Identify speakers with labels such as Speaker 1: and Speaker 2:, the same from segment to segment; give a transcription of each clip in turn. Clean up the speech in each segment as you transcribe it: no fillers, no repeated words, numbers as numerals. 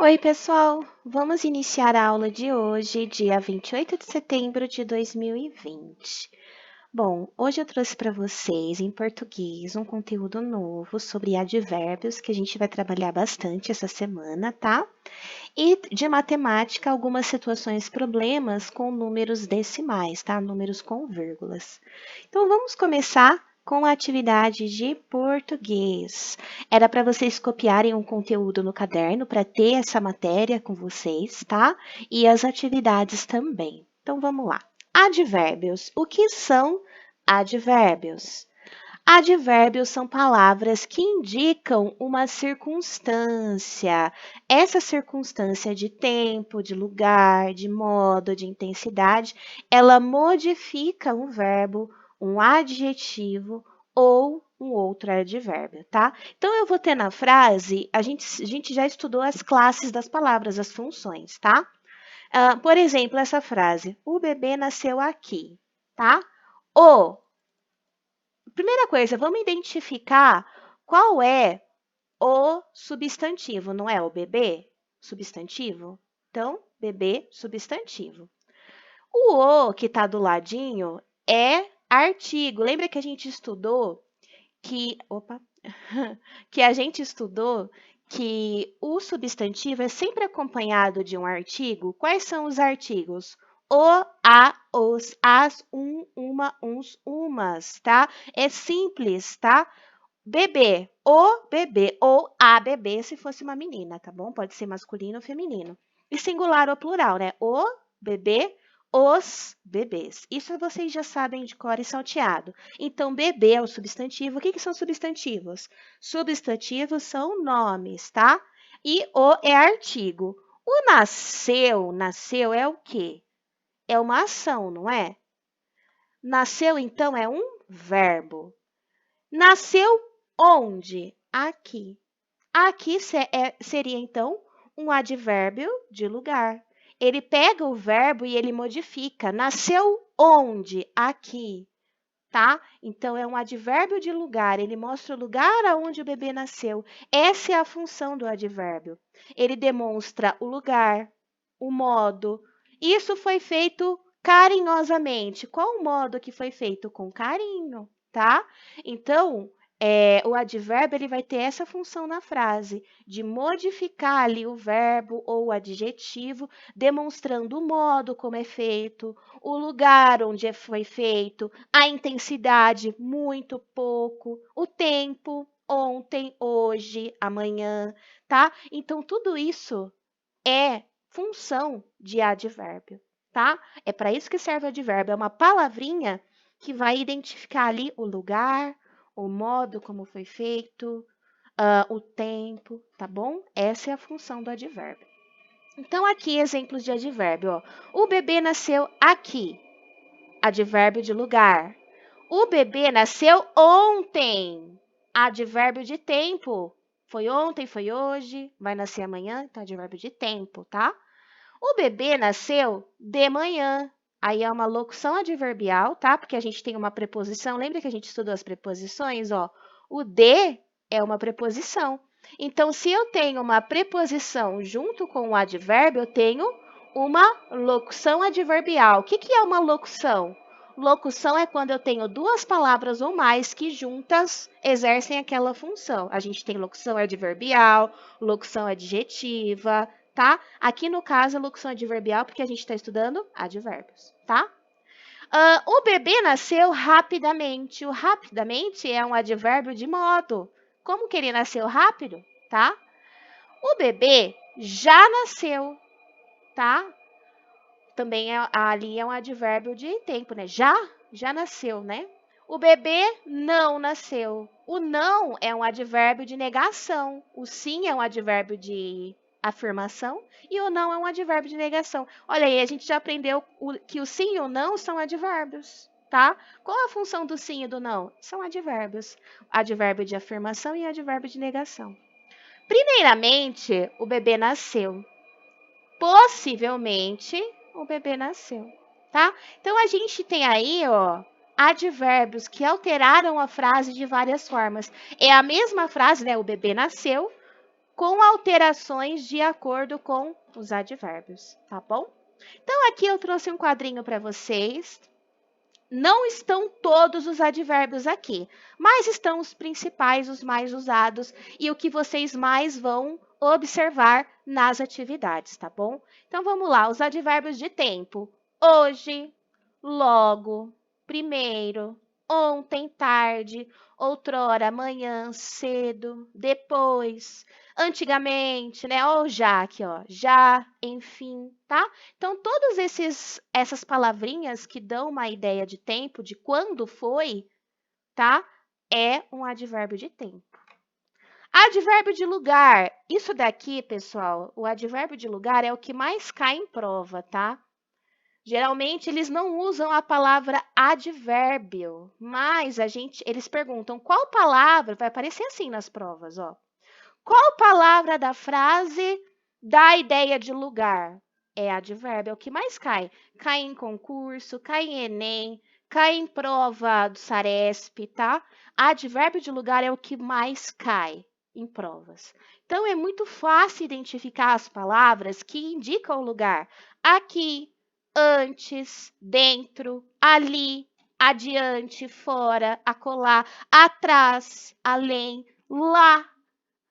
Speaker 1: Oi, pessoal! Vamos iniciar a aula de hoje, dia 28 de setembro de 2020. Bom, hoje eu trouxe para vocês, em português, um conteúdo novo sobre advérbios, que a gente vai trabalhar bastante essa semana, tá? E de matemática, algumas situações, problemas com números decimais, tá? Números com vírgulas. Então, vamos começar com a atividade de português. Era para vocês copiarem um conteúdo no caderno para ter essa matéria com vocês, tá? E as atividades também. Então, vamos lá. Advérbios. O que são advérbios? Advérbios são palavras que indicam uma circunstância. Essa circunstância de tempo, de lugar, de modo, de intensidade, ela modifica um verbo, um adjetivo ou um outro advérbio, tá? Então, eu vou ter na frase, a gente já estudou as classes das palavras, as funções, tá? Por exemplo, essa frase, o bebê nasceu aqui, tá? O Primeira coisa, vamos identificar qual é o substantivo, não é o bebê? Substantivo? Então, bebê, substantivo. O que está do ladinho é artigo. Lembra que a gente estudou que a gente estudou que o substantivo é sempre acompanhado de um artigo? Quais são os artigos? O, a, os, as, uma, uns, umas, tá? É simples, tá? Bebê, o bebê ou a bebê se fosse uma menina, tá bom? Pode ser masculino ou feminino. E singular ou plural, né? O bebê, os bebês. Isso vocês já sabem de cor e salteado. Então, bebê é o substantivo. O que são substantivos? Substantivos são nomes, tá? E o é artigo. O nasceu é o quê? É uma ação, não é? Nasceu, então, é um verbo. Nasceu onde? Aqui. Aqui seria, então, um advérbio de lugar. Ele pega o verbo e ele modifica. Nasceu onde? Aqui, tá? Então, é um advérbio de lugar. Ele mostra o lugar aonde o bebê nasceu. Essa é a função do advérbio. Ele demonstra o lugar, o modo. Isso foi feito carinhosamente. Qual o modo que foi feito? Com carinho, tá? Então, o advérbio ele vai ter essa função na frase, de modificar ali o verbo ou o adjetivo, demonstrando o modo como é feito, o lugar onde foi feito, a intensidade, muito, pouco, o tempo, ontem, hoje, amanhã, tá? Então, tudo isso é função de advérbio, tá? É para isso que serve o advérbio, é uma palavrinha que vai identificar ali o lugar, o modo como foi feito, o tempo, tá bom? Essa é a função do advérbio. Então, aqui exemplos de advérbio, ó. O bebê nasceu aqui, advérbio de lugar. O bebê nasceu ontem, advérbio de tempo. Foi ontem, foi hoje, vai nascer amanhã, então advérbio de tempo, tá? O bebê nasceu de manhã. Aí é uma locução adverbial, tá? Porque a gente tem uma preposição. Lembra que a gente estudou as preposições? Ó, o de é uma preposição. Então, se eu tenho uma preposição junto com o advérbio, eu tenho uma locução adverbial. O que é uma locução? Locução é quando eu tenho duas palavras ou mais que juntas exercem aquela função. A gente tem locução adverbial, locução adjetiva, tá? Aqui no caso, a locução adverbial, porque a gente está estudando advérbios, tá? O bebê nasceu rapidamente. O rapidamente é um advérbio de modo. Como que ele nasceu rápido, tá? O bebê já nasceu, tá? Também ali é um advérbio de tempo, né? Já nasceu, né? O bebê não nasceu. O não é um advérbio de negação. O sim é um advérbio de afirmação e o não é um advérbio de negação. Olha aí, a gente já aprendeu que o sim e o não são advérbios, tá? Qual a função do sim e do não? São advérbios. Advérbio de afirmação e advérbio de negação. Primeiramente, o bebê nasceu. Possivelmente, o bebê nasceu, tá? Então, a gente tem aí, ó, advérbios que alteraram a frase de várias formas. É a mesma frase, né? O bebê nasceu, com alterações de acordo com os advérbios, tá bom? Então, aqui eu trouxe um quadrinho para vocês. Não estão todos os advérbios aqui, mas estão os principais, os mais usados e o que vocês mais vão observar nas atividades, tá bom? Então, vamos lá, os advérbios de tempo. Hoje, logo, primeiro, ontem, tarde, outrora, amanhã, cedo, depois, antigamente, né? Ou já aqui, ó, já, enfim, tá? Então, todas essas palavrinhas que dão uma ideia de tempo, de quando foi, tá? É um advérbio de tempo. Advérbio de lugar. Isso daqui, pessoal, o advérbio de lugar é o que mais cai em prova, tá? Geralmente, eles não usam a palavra advérbio, mas eles perguntam qual palavra, vai aparecer assim nas provas, ó. Qual palavra da frase dá a ideia de lugar? É advérbio, é o que mais cai. Cai em concurso, cai em Enem, cai em prova do Saresp, tá? Advérbio de lugar é o que mais cai em provas. Então, é muito fácil identificar as palavras que indicam o lugar. Aqui, antes, dentro, ali, adiante, fora, acolá, atrás, além, lá,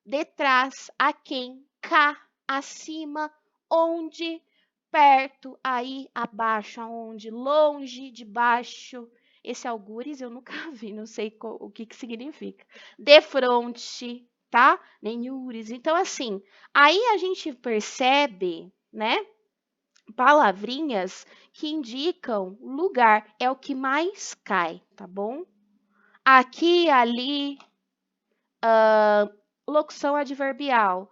Speaker 1: detrás, aquém, cá, acima, onde, perto, aí, abaixo, aonde, longe, debaixo. Esse algures eu nunca vi, não sei o que significa. De frente, tá? Nenhures. Então, assim, aí a gente percebe, né? Palavrinhas que indicam lugar, é o que mais cai, tá bom? Aqui, ali, locução adverbial.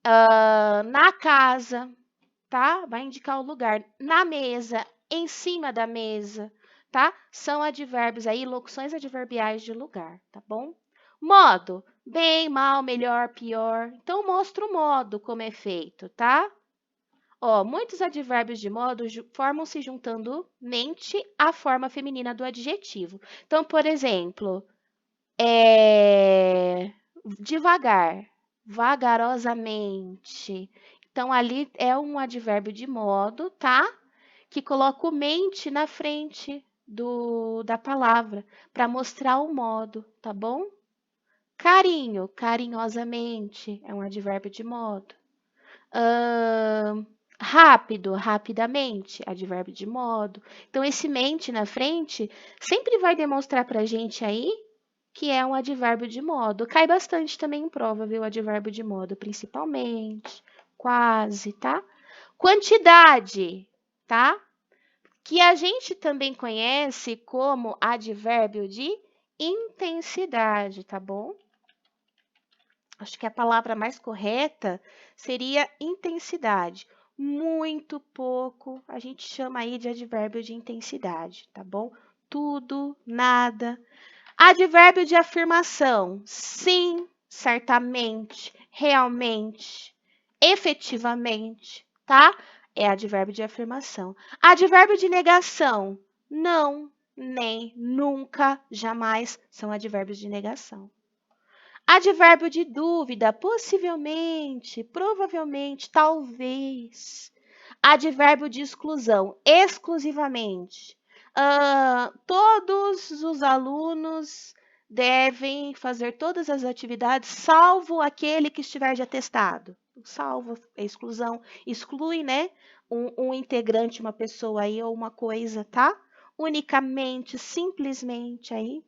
Speaker 1: Na casa, tá? Vai indicar o lugar. Na mesa, em cima da mesa, tá? São advérbios aí, locuções adverbiais de lugar, tá bom? Modo, bem, mal, melhor, pior. Então, mostra o modo como é feito, tá? Ó, muitos advérbios de modo formam-se juntando mente à forma feminina do adjetivo. Então, por exemplo, devagar, vagarosamente. Então, ali é um advérbio de modo, tá? Que coloca o mente na frente da palavra, para mostrar o modo, tá bom? Carinho, carinhosamente, é um advérbio de modo. Rápido, rapidamente, advérbio de modo. Então, esse mente na frente sempre vai demonstrar para a gente aí que é um advérbio de modo. Cai bastante também em prova, viu? Advérbio de modo, principalmente, quase, tá? Quantidade, tá? Que a gente também conhece como advérbio de intensidade, tá bom? Acho que a palavra mais correta seria intensidade. Muito pouco, a gente chama aí de advérbio de intensidade, tá bom? Tudo, nada. Advérbio de afirmação: sim, certamente, realmente, efetivamente, tá? É advérbio de afirmação. Advérbio de negação: não, nem, nunca, jamais são advérbios de negação. Advérbio de dúvida: possivelmente, provavelmente, talvez. Advérbio de exclusão: exclusivamente. Todos os alunos devem fazer todas as atividades, salvo aquele que estiver de atestado. Salvo a exclusão, exclui, né? Um integrante, uma pessoa aí ou uma coisa, tá? Unicamente, simplesmente aí,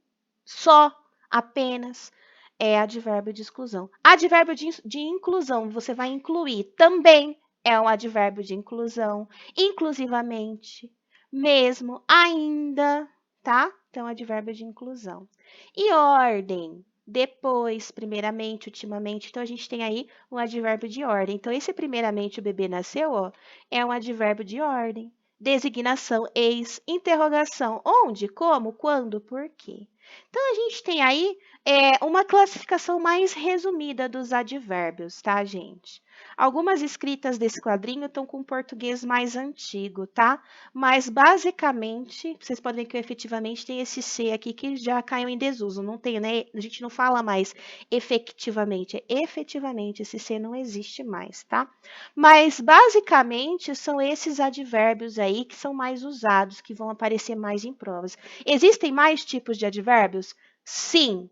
Speaker 1: só, apenas, é advérbio de exclusão. Advérbio de inclusão, você vai incluir, também é um advérbio de inclusão, inclusivamente, mesmo, ainda, tá? Então, advérbio de inclusão. E ordem, depois, primeiramente, ultimamente. Então, a gente tem aí um advérbio de ordem. Então, esse primeiramente o bebê nasceu, ó, é um advérbio de ordem. Designação, eis, interrogação, onde, como, quando, por quê. Então, a gente tem aí é uma classificação mais resumida dos advérbios, tá, gente? Algumas escritas desse quadrinho estão com português mais antigo, tá? Mas basicamente, vocês podem ver que efetivamente tem esse C aqui que já caiu em desuso. Não tem, né? A gente não fala mais efetivamente, é efetivamente, esse C não existe mais, tá? Mas basicamente são esses advérbios aí que são mais usados, que vão aparecer mais em provas. Existem mais tipos de advérbios? Sim,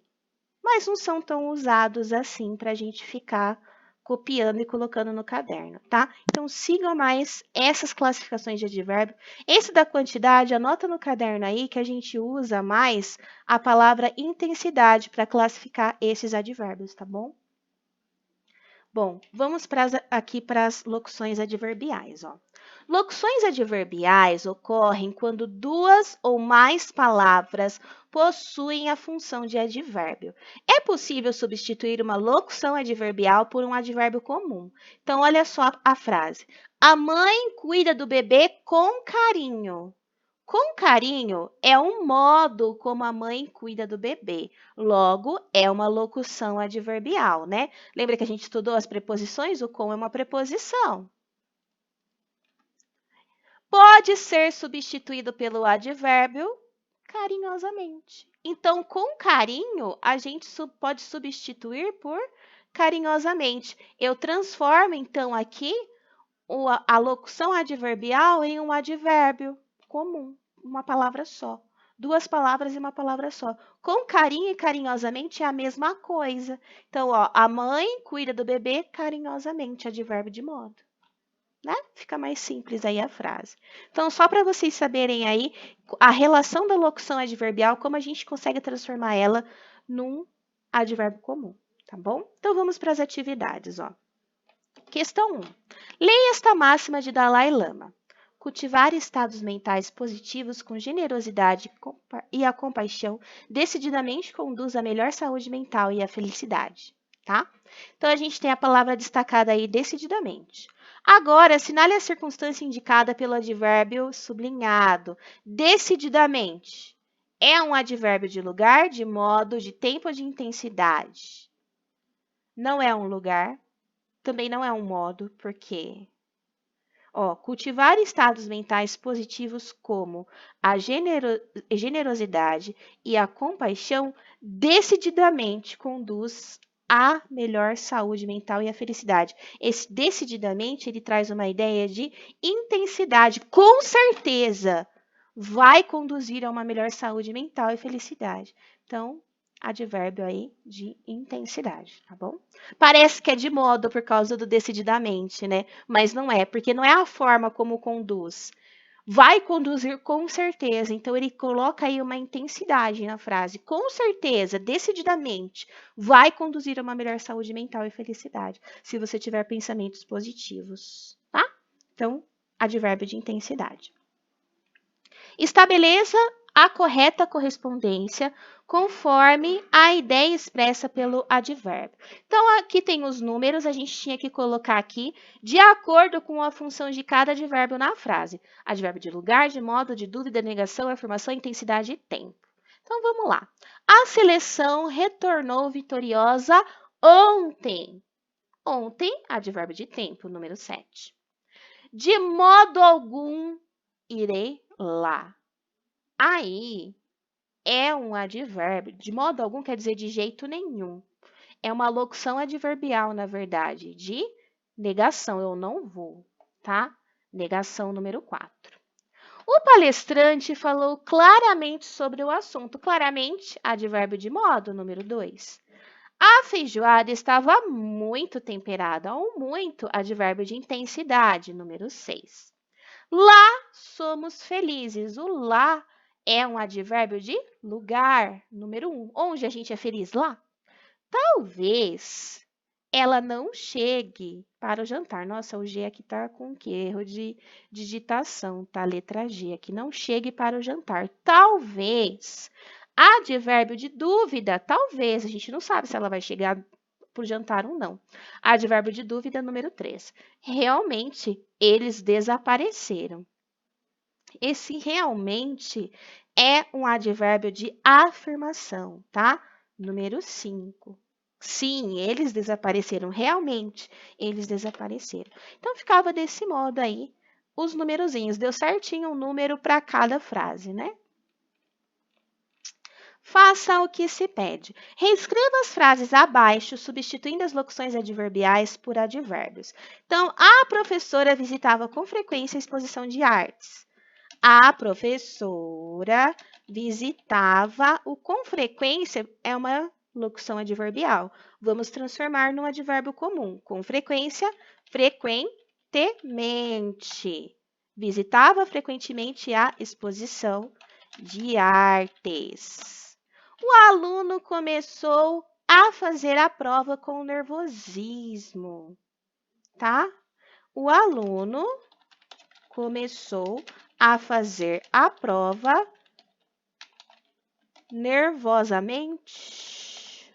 Speaker 1: mas não são tão usados assim para a gente ficar copiando e colocando no caderno, tá? Então, sigam mais essas classificações de advérbio. Esse da quantidade, anota no caderno aí que a gente usa mais a palavra intensidade para classificar esses advérbios, tá bom? Bom, vamos aqui para as locuções adverbiais, ó. Locuções adverbiais ocorrem quando duas ou mais palavras possuem a função de advérbio. É possível substituir uma locução adverbial por um advérbio comum. Então, olha só a frase. A mãe cuida do bebê com carinho. Com carinho é um modo como a mãe cuida do bebê. Logo, é uma locução adverbial, né? Lembra que a gente estudou as preposições? O com é uma preposição. Pode ser substituído pelo advérbio carinhosamente. Então, com carinho, a gente pode substituir por carinhosamente. Eu transformo, então, aqui a locução adverbial em um advérbio comum, uma palavra só. Duas palavras e uma palavra só. Com carinho e carinhosamente é a mesma coisa. Então, ó, a mãe cuida do bebê carinhosamente, advérbio de modo. Né? Fica mais simples aí a frase. Então, só para vocês saberem aí a relação da locução adverbial, como a gente consegue transformar ela num advérbio comum, tá bom? Então, vamos para as atividades, ó. Questão 1. Leia esta máxima de Dalai Lama. Cultivar estados mentais positivos com generosidade e a compaixão decididamente conduz à melhor saúde mental e à felicidade, tá? Então, a gente tem a palavra destacada aí, decididamente. Agora, assinale a circunstância indicada pelo advérbio sublinhado, decididamente. É um advérbio de lugar, de modo, de tempo ou de intensidade. Não é um lugar, também não é um modo, porque cultivar estados mentais positivos como a generosidade e a compaixão decididamente conduz à melhor saúde mental e à felicidade. Esse decididamente, ele traz uma ideia de intensidade, com certeza vai conduzir a uma melhor saúde mental e felicidade. Então, advérbio aí de intensidade, tá bom? Parece que é de modo por causa do decididamente, né? Mas não é, porque não é a forma como conduz. Vai conduzir com certeza. Então, ele coloca aí uma intensidade na frase. Com certeza, decididamente, vai conduzir a uma melhor saúde mental e felicidade, se você tiver pensamentos positivos, tá? Então, advérbio de intensidade. Estabeleça a correta correspondência conforme a ideia expressa pelo advérbio. Então, aqui tem os números, a gente tinha que colocar aqui de acordo com a função de cada advérbio na frase. Advérbio de lugar, de modo, de dúvida, negação, afirmação, intensidade e tempo. Então, vamos lá. A seleção retornou vitoriosa ontem. Ontem, advérbio de tempo, número 7. De modo algum, irei lá. Aí é um advérbio. De modo algum quer dizer de jeito nenhum. É uma locução adverbial, na verdade, de negação. Eu não vou, tá? Negação número 4. O palestrante falou claramente sobre o assunto. Claramente, advérbio de modo, número 2. A feijoada estava muito temperada, ou muito, advérbio de intensidade, número 6. Lá somos felizes. O lá é um advérbio de lugar, número 1. Onde a gente é feliz? Lá. Talvez ela não chegue para o jantar. Nossa, o G aqui está com que erro de digitação, tá? Letra G aqui. Não chegue para o jantar. Talvez. Advérbio de dúvida. Talvez. A gente não sabe se ela vai chegar para o jantar ou não. Advérbio de dúvida, número 3. Realmente, eles desapareceram. Esse realmente é um advérbio de afirmação, tá? Número 5. Sim, eles desapareceram, realmente, eles desapareceram. Então, ficava desse modo aí, os numerozinhos. Deu certinho um número para cada frase, né? Faça o que se pede. Reescreva as frases abaixo, substituindo as locuções adverbiais por advérbios. Então, a professora visitava com frequência a exposição de artes. A professora visitava. O com frequência é uma locução adverbial. Vamos transformar num advérbio comum. Com frequência, frequentemente. Visitava frequentemente a exposição de artes. O aluno começou a fazer a prova com nervosismo, tá? O aluno começou a fazer a prova nervosamente.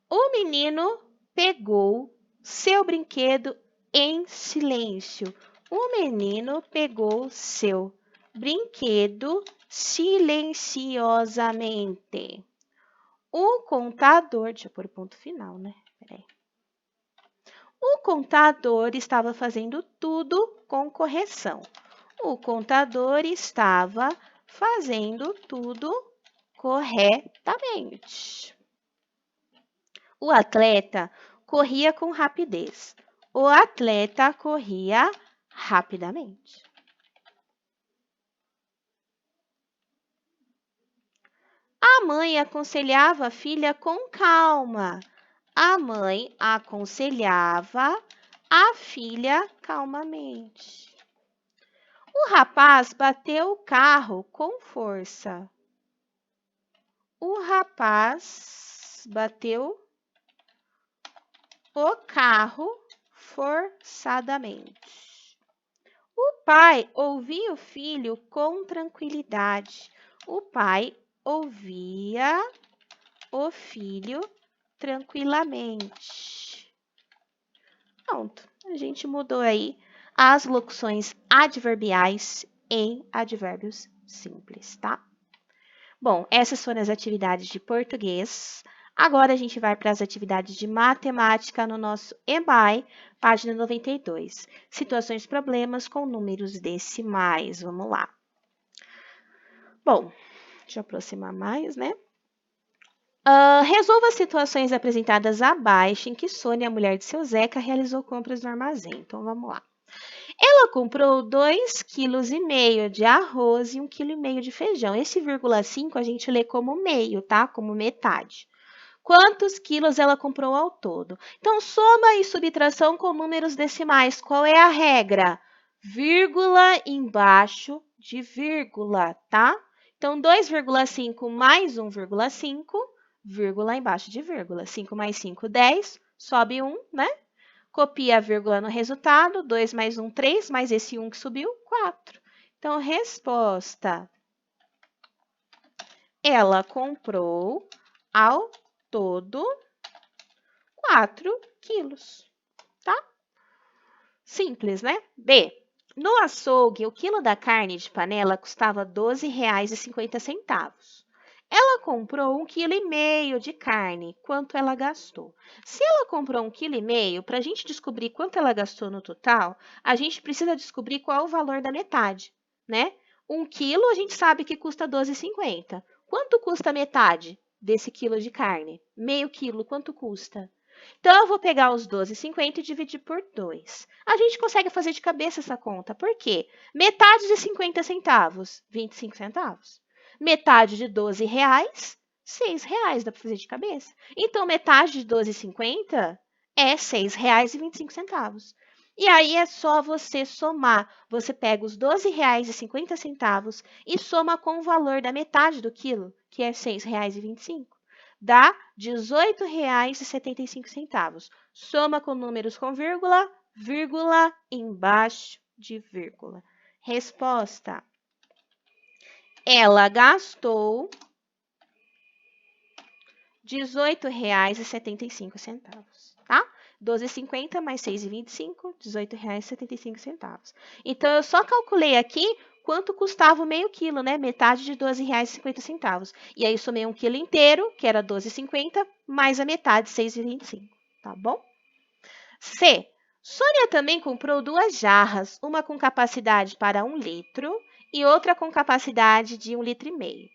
Speaker 1: O menino pegou seu brinquedo em silêncio. O menino pegou seu brinquedo silenciosamente. O contador, deixa eu pôr o ponto final, né? Peraí. O contador estava fazendo tudo com correção. O contador estava fazendo tudo corretamente. O atleta corria com rapidez. O atleta corria rapidamente. A mãe aconselhava a filha com calma. A mãe aconselhava a filha calmamente. O rapaz bateu o carro com força. O rapaz bateu o carro forçadamente. O pai ouvia o filho com tranquilidade. O pai ouvia o filho tranquilamente. Pronto, a gente mudou aí as locuções adverbiais em advérbios simples, tá? Bom, essas foram as atividades de português. Agora a gente vai para as atividades de matemática no nosso EBAI, página 92. Situações e problemas com números decimais. Vamos lá. Bom, deixa eu aproximar mais, né? Resolva as situações apresentadas abaixo em que Sônia, a mulher de seu Zeca, realizou compras no armazém. Então, vamos lá. Ela comprou 2,5 kg de arroz e 1,5 kg de feijão. Esse vírgula 5 a gente lê como meio, tá? Como metade. Quantos quilos ela comprou ao todo? Então, soma e subtração com números decimais. Qual é a regra? Vírgula embaixo de vírgula, tá? Então, 2,5 mais 1,5, vírgula embaixo de vírgula. 5 mais 5, 10, sobe 1, né? Copia a vírgula no resultado, 2 mais 1, 3, mais esse 1 que subiu, 4. Então, resposta. Ela comprou ao todo 4 quilos, tá? Simples, né? B. No açougue, o quilo da carne de panela custava R$ 12,50. Ela comprou 1,5 kg de carne. Quanto ela gastou? Se ela comprou 1,5 kg, para a gente descobrir quanto ela gastou no total, a gente precisa descobrir qual é o valor da metade, né? 1 quilo a gente sabe que custa R$ 12,50. Quanto custa a metade desse quilo de carne? Meio quilo, quanto custa? Então, eu vou pegar os 12,50 e dividir por 2. A gente consegue fazer de cabeça essa conta. Por quê? Metade de 50 centavos, 25 centavos. Metade de 12 reais, 6 reais, dá para fazer de cabeça. Então, metade de 12,50 é 6 reais e 25 centavos. E aí é só você somar. Você pega os 12 reais e 50 centavos e soma com o valor da metade do quilo, que é 6 reais e 25. Dá R$ 18,75. Soma com números com vírgula, vírgula embaixo de vírgula. Resposta. Ela gastou R$ 18,75, tá? 12,50 mais 6,25, R$ 18,75. Então, eu só calculei aqui quanto custava o meio quilo, né? Metade de R$ 12,50. E aí somei 1 quilo inteiro, que era R$ 12,50, mais a metade, R$ 6,25, tá bom? C. Sônia também comprou 2 jarras, uma com capacidade para 1 litro e outra com capacidade de 1,5 litro,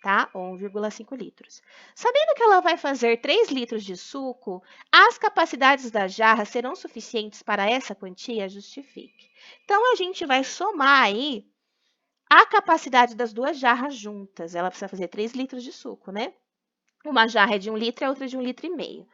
Speaker 1: tá? Ou 1,5 litros. Sabendo que ela vai fazer 3 litros de suco, as capacidades das jarras serão suficientes para essa quantia? Justifique. Então, a gente vai somar aí a capacidade das 2 jarras juntas. Ela precisa fazer 3 litros de suco, né? Uma jarra é de 1 litro e a outra de 1,5 litro.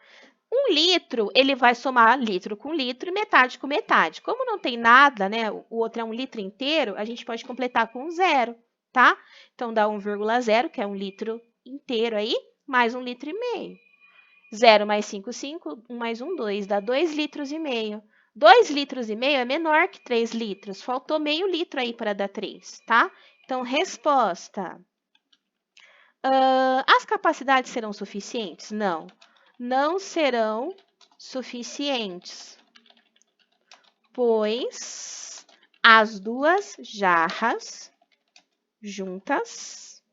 Speaker 1: 1 litro, ele vai somar litro com litro e metade com metade. Como não tem nada, né? O outro é 1 litro inteiro, a gente pode completar com 0, tá? Então, dá 1,0, que é 1 litro inteiro aí, mais 1,5 litro. 0 mais 5, 5. 1 mais 1, 2. Dá 2,5 litros. 2,5 litros é menor que 3 litros. Faltou meio litro aí para dar 3, tá? Então, resposta. As capacidades serão suficientes? Não. Não serão suficientes, pois as 2 jarras juntas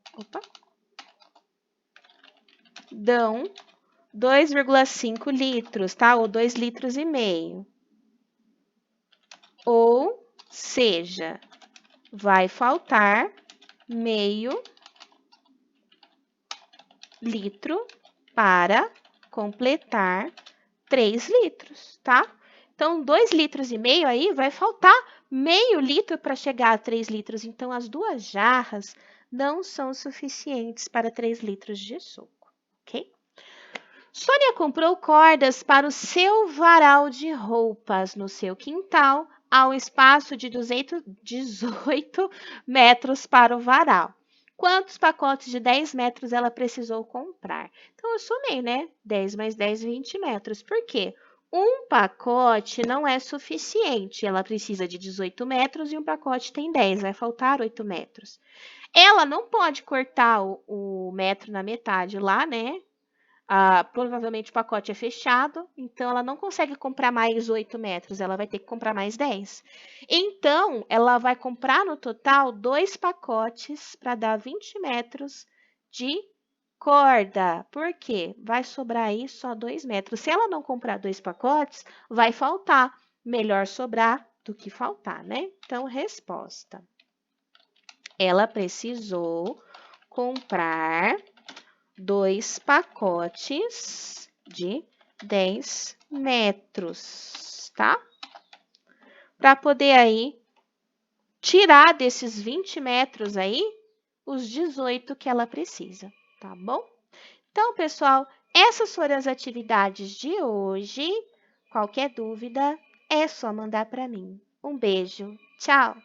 Speaker 1: dão 2,5 litros, tá? Ou 2,5 litros. Ou seja, vai faltar meio litro para completar 3 litros, tá? Então, 2,5 litros aí vai faltar meio litro para chegar a 3 litros. Então, as 2 jarras não são suficientes para 3 litros de suco, ok? Sônia comprou cordas para o seu varal de roupas no seu quintal, há um espaço de 18 metros para o varal. Quantos pacotes de 10 metros ela precisou comprar? Então, eu somei, né? 10 mais 10, 20 metros. Por quê? Um pacote não é suficiente. Ela precisa de 18 metros e um pacote tem 10. Vai faltar 8 metros. Ela não pode cortar o metro na metade lá, né? Provavelmente o pacote é fechado, então ela não consegue comprar mais 8 metros, ela vai ter que comprar mais 10. Então, ela vai comprar no total 2 pacotes para dar 20 metros de corda. Por quê? Vai sobrar aí só 2 metros. Se ela não comprar 2 pacotes, vai faltar. Melhor sobrar do que faltar, né? Então, resposta. Ela precisou comprar 2 pacotes de 10 metros, tá? Para poder aí tirar desses 20 metros aí os 18 que ela precisa, tá bom? Então, pessoal, essas foram as atividades de hoje. Qualquer dúvida, é só mandar para mim. Um beijo, tchau!